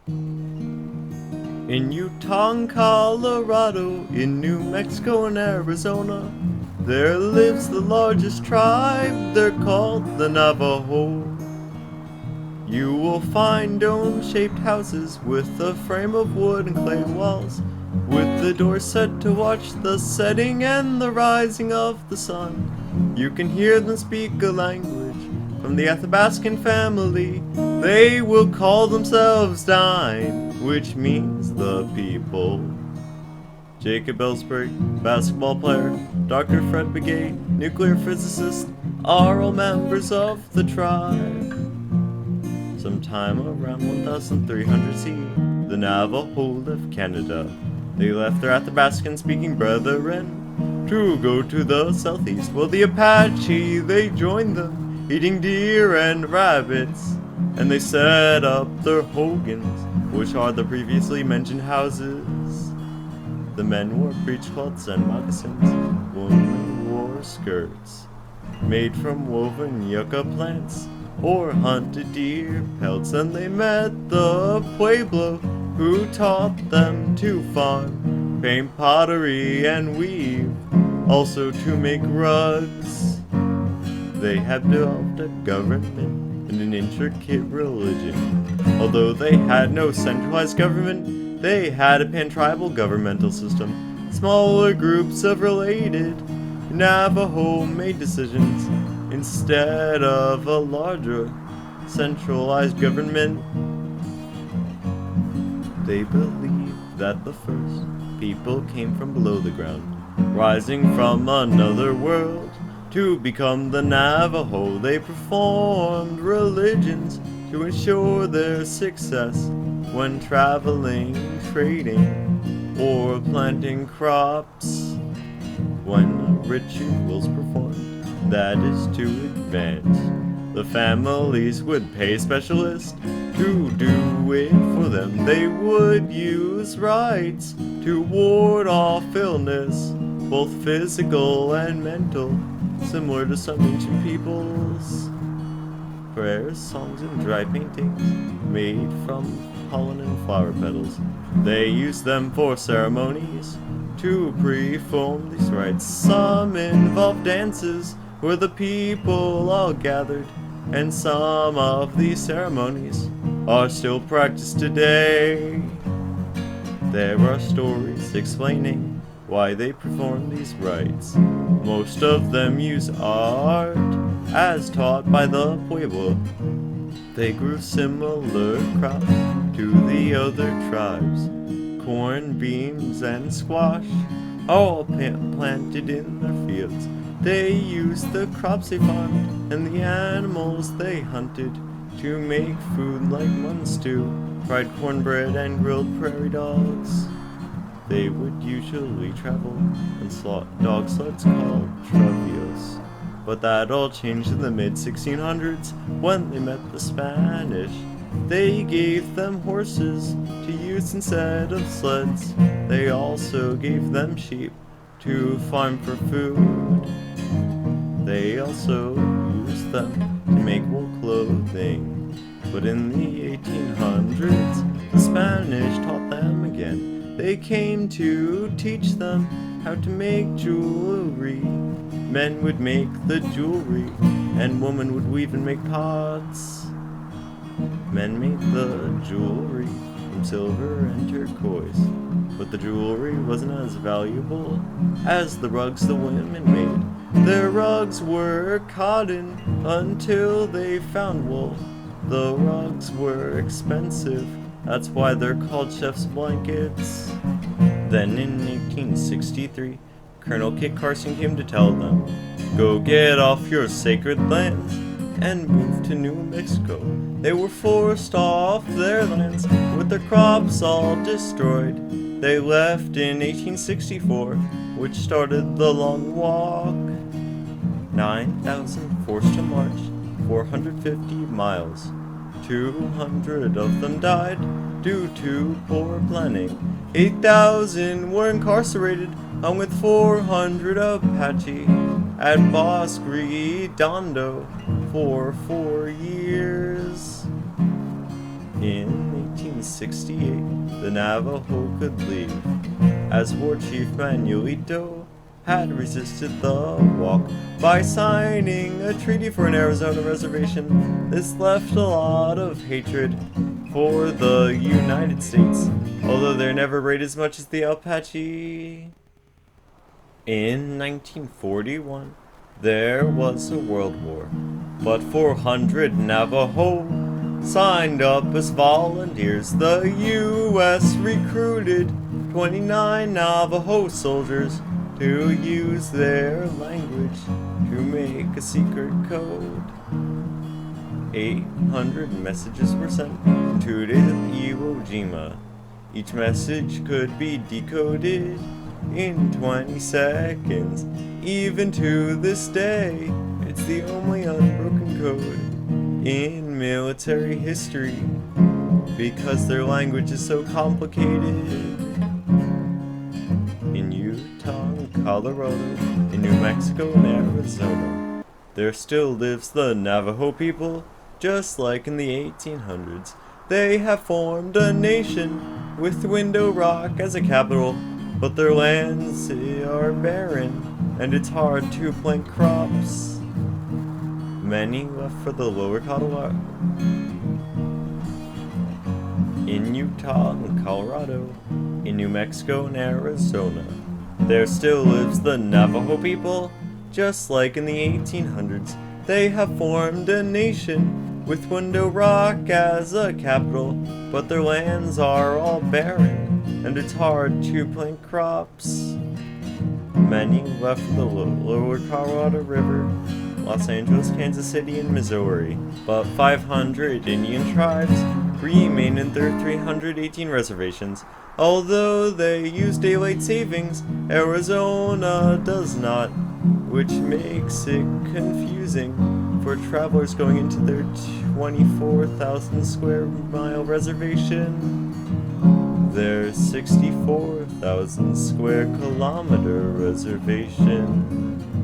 In Utah and Colorado, in New Mexico and Arizona, there lives the largest tribe, they're called the Navajo. You will find dome-shaped houses with a frame of wood and clay walls, with the doors set to watch the setting and the rising of the sun. You can hear them speak a language from the Athabascan family. They will call themselves Dine, which means the people. Jacob Ellsbury, basketball player, Dr. Fred Begay, nuclear physicist, are all members of the tribe. Sometime around 1300 CE, the Navajo left Canada. They left their Athabascan-speaking brethren to go to the southeast. Well, the Apache, they joined them, eating deer and rabbits, and they set up their hogans, which are the previously mentioned houses. The men wore breechcloths and moccasins, women wore skirts, made from woven yucca plants, or hunted deer pelts, and they met the Pueblo, who taught them to farm, paint pottery, and weave, also to make rugs. They had developed a government and an intricate religion. Although they had no centralized government, they had a pan-tribal governmental system. Smaller groups of related Navajo made decisions instead of a larger centralized government. They believed that the first people came from below the ground, rising from another world to become the Navajo. They performed religions to ensure their success when traveling, trading, or planting crops. When rituals performed, that is to advance, the families would pay specialists to do it for them. They would use rites to ward off illness, both physical and mental, similar to some ancient peoples. Prayers, songs, and dry paintings made from pollen and flower petals. They used them for ceremonies to perform these rites. Some involved dances where the people all gathered, and some of these ceremonies are still practiced today. There are stories explaining why they perform these rites. Most of them use art as taught by the Pueblo. They grew similar crops to the other tribes. Corn, beans, and squash, all planted in their fields. They used the crops they farmed and the animals they hunted to make food like mutton stew, fried cornbread, and grilled prairie dogs. They would usually travel in dog sleds called travios, but that all changed in the mid-1600s when they met the Spanish. They gave them horses to use instead of sleds. They also gave them sheep to farm for food. They also used them to make wool clothing. But in the 1800s, the Spanish taught them again. They came to teach them how to make jewelry. Men would make the jewelry, and women would weave and make pots. Men made the jewelry from silver and turquoise, but the jewelry wasn't as valuable as the rugs the women made. Their rugs were cotton until they found wool. The rugs were expensive, that's why they're called chef's blankets. Then in 1863, Colonel Kit Carson came to tell them, "Go get off your sacred lands and move to New Mexico." They were forced off their lands with their crops all destroyed. They left in 1864, which started the long walk. 9,000 forced to march 450 miles. 200 of them died due to poor planning. 8,000 were incarcerated, along with 400 Apache at Bosque Redondo for 4 years. In 1868, the Navajo could leave, as War Chief Manuelito had resisted the walk by signing a treaty for an Arizona reservation. This left a lot of hatred for the United States, although they're never rated as much as the Apache. In 1941, there was a world war, but 400 Navajo signed up as volunteers. The U.S. recruited 29 Navajo soldiers to use their language to make a secret code. 800 messages were sent to Iwo Jima. Each message could be decoded in 20 seconds. Even to this day, it's the only unbroken code in military history because their language is so complicated. In Utah, Colorado, in New Mexico, and Arizona, there still lives the Navajo people, just like in the 1800s. They have formed a nation with Window Rock as a capital, but their lands are barren, and it's hard to plant crops. Many left for the lower Colorado. In Utah and Colorado, in New Mexico and Arizona, there still lives the Navajo people, just like in the 1800s. They have formed a nation with Window Rock as a capital, but their lands are all barren, and it's hard to plant crops. Many left the lower Colorado River, Los Angeles, Kansas City, and Missouri, but 500 Indian tribes remain in their 318 reservations. Although they use daylight savings, Arizona does not, which makes it confusing for travelers going into their 24,000 square mile reservation. Their 64,000 square kilometer reservation.